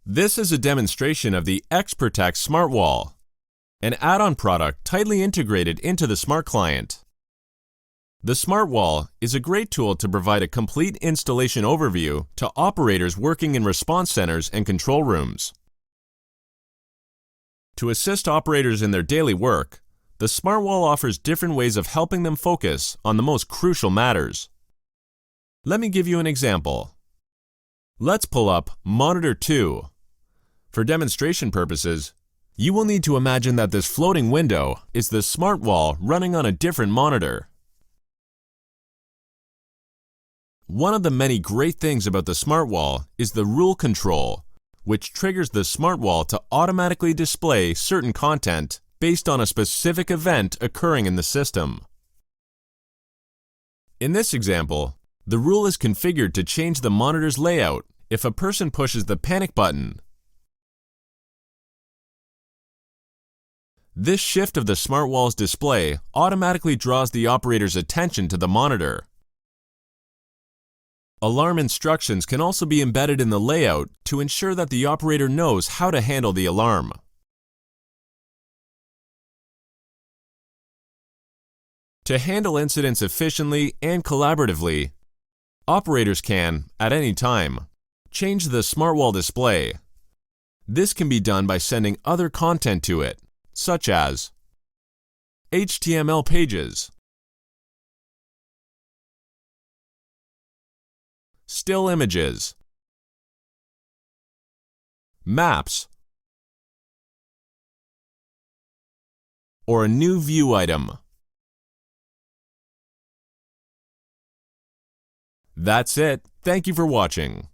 This is a demonstration of the XProtect Smart Wall, an add-on product tightly integrated into the Smart Client. The Smart Wall is a great tool to provide a complete installation overview to operators working in response centers and control rooms. To assist operators in their daily work, the Smart Wall offers different ways of helping them focus on the most crucial matters. Let me give you an example. Let's pull up Monitor 2. For demonstration purposes, you will need to imagine that this floating window is the Smart Wall running on a different monitor. One of the many great things about the Smart Wall is the rule control, which triggers the Smart Wall to automatically display certain content based on a specific event occurring in the system. In this example, the rule is configured to change the monitor's layout if a person pushes the panic button. This shift of the Smart Wall's display automatically draws the operator's attention to the monitor. Alarm instructions can also be embedded in the layout to ensure that the operator knows how to handle the alarm. To handle incidents efficiently and collaboratively, operators can, at any time, change the Smart Wall display. This can be done by sending other content to it, such as HTML pages, still images, maps, or a new view item. That's it. Thank you for watching.